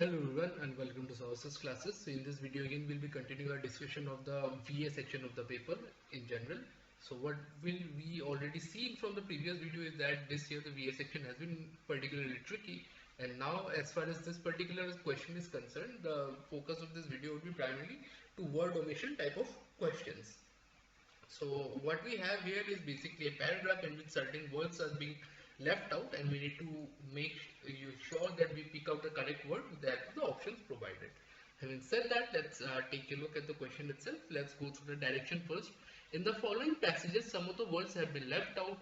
Hello everyone and welcome to Sources classes. So in this video again we'll be continuing our discussion of the VA section of the paper in general. So what will we already seen from the previous video is that this year the VA section has been particularly tricky, and now as far as this particular question is concerned, the focus of this video would be primarily to word omission type of questions. So what we have here is basically a paragraph in which certain words are being left out, and we need to make sure that we pick out the correct word that the options provided. Having said that, let's take a look at the question itself. Let's go through the direction first. In the following passages, some of the words have been left out,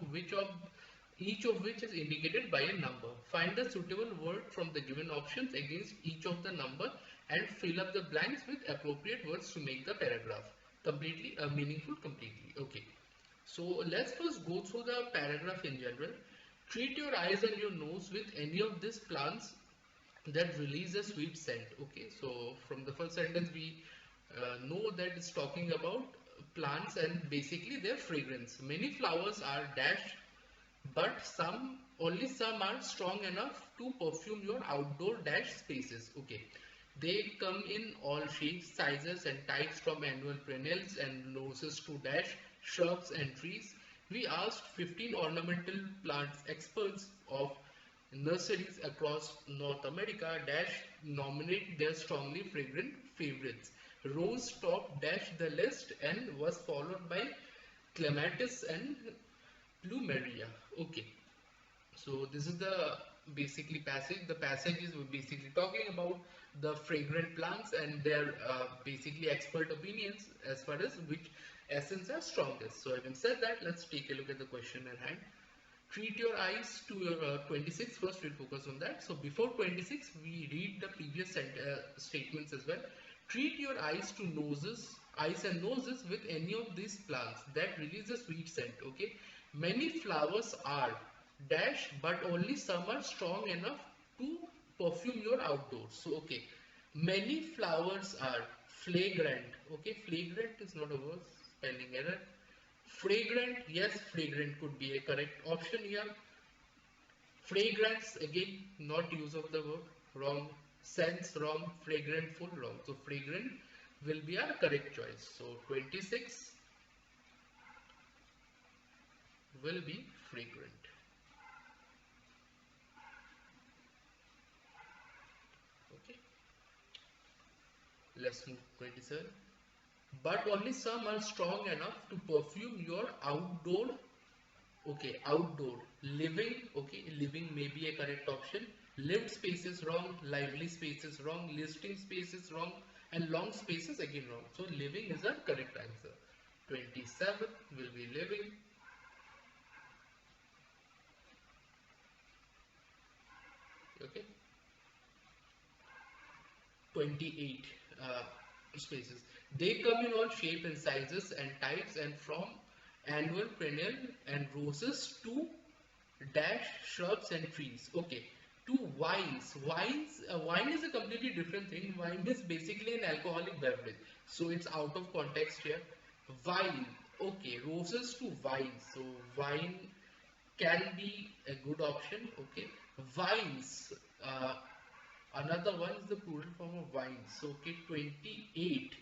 each of which is indicated by a number. Find the suitable word from the given options against each of the number and fill up the blanks with appropriate words to make the paragraph completely meaningful completely. Okay, so let's first go through the paragraph in general. Treat your eyes and your nose with any of these plants that release a sweet scent. Okay, so from the first sentence we know that it's talking about plants and basically their fragrance. Many flowers are dashed, but only some are strong enough to perfume your outdoor dash spaces. Okay, they come in all shapes, sizes and types, from annual perennials and roses to dash shrubs and trees. We asked 15 ornamental plants experts of nurseries across North America dash nominate their strongly fragrant favorites. Rose top dashed the list and was followed by clematis and plumeria. Okay, so this is the basically passage. The passage is basically talking about the fragrant plants and their basically expert opinions as far as which essence are strongest. So having said that, let's take a look at the question at hand. Treat your eyes to your 26. First we'll focus on that. So before 26 we read the previous statements as well. Treat your eyes and noses with any of these plants that release a sweet scent. Okay, many flowers are dash, but only some are strong enough to perfume your outdoors. So okay, many flowers are flagrant. Okay, flagrant is not a word, spelling error. Fragrant, yes, fragrant could be a correct option here. Fragrance, again, not use of the word, wrong. Sense, wrong. Fragrantful, wrong. So fragrant will be our correct choice. So 26 will be fragrant. Okay, let's move 27. But only some are strong enough to perfume your outdoor. Okay, outdoor. Living, okay, living may be a correct option. Lived space is wrong, lively space is wrong, listing space is wrong, and long space is again wrong. So living is our correct answer. 27 will be living. Okay, 28 spaces. They come in all shape and sizes and types, and from annual perennial and roses to dash shrubs and trees. Okay, to wines. Wine is a completely different thing. Wine is basically an alcoholic beverage, so it's out of context here. Wine. Okay, roses to wine. So wine can be a good option. Okay, vines. Another one is the plural form of wines. So okay, 28.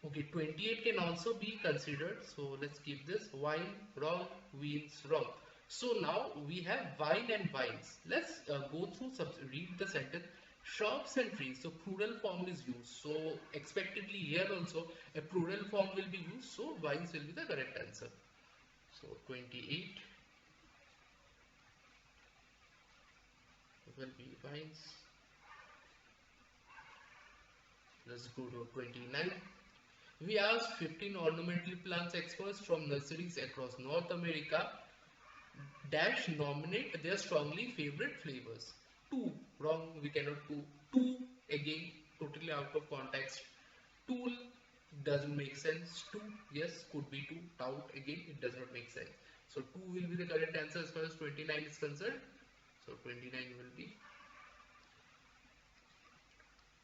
Okay, 28 can also be considered. So let's keep this. Wine, wrong. Wines, wrong. So now we have wine and vines. Let's go through read the sentence. Shrubs and trees. So plural form is used. So expectedly here also a plural form will be used. So vines will be the correct answer. So 28 will be vines. Let's go to 29. We asked 15 ornamental plants experts from nurseries across North America dash nominate their strongly favorite flavors. Two, wrong, we cannot do. Two, again, totally out of context. Tool doesn't make sense. Two, yes, could be two. Tout, again, it does not make sense. So two will be the correct answer as far as 29 is concerned. So 29 will be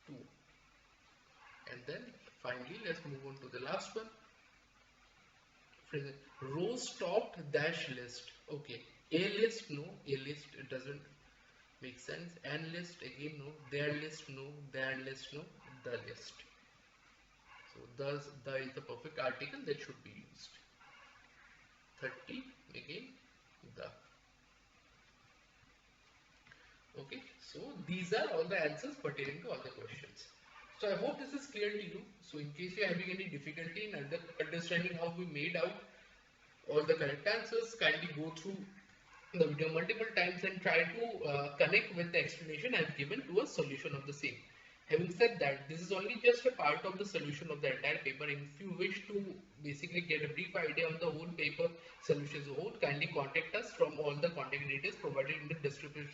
2. And then finally, let's move on to the last one. Rose topped dash list. Okay, a list, no, a list doesn't Makes sense? And list, again no. Their list, no. Their list, no. The list. So thus the is the perfect article that should be used. 30, again the. Okay, so these are all the answers pertaining to all the questions. So I hope this is clear to you. So in case you are having any difficulty in understanding how we made out all the correct answers, kindly go through the video multiple times and try to connect with the explanation I have given to a solution of the same. Having said that, this is only just a part of the solution of the entire paper. If you wish to basically get a brief idea on the whole paper solution as a whole, kindly contact us from all the contact details provided in the description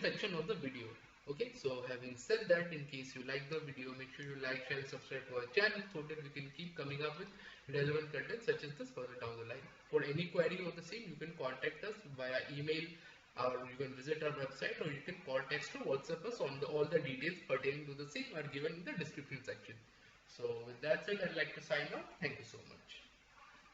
section of the video. Okay, so having said that, in case you like the video, make sure you like, share and subscribe to our channel so that we can keep coming up with relevant content such as this further down the line. For any query of the same, you can contact us via email, or you can visit our website, or you can call, text or WhatsApp us on all the details pertaining to the same are given in the description section. So with that said, I'd like to sign off. Thank you so much.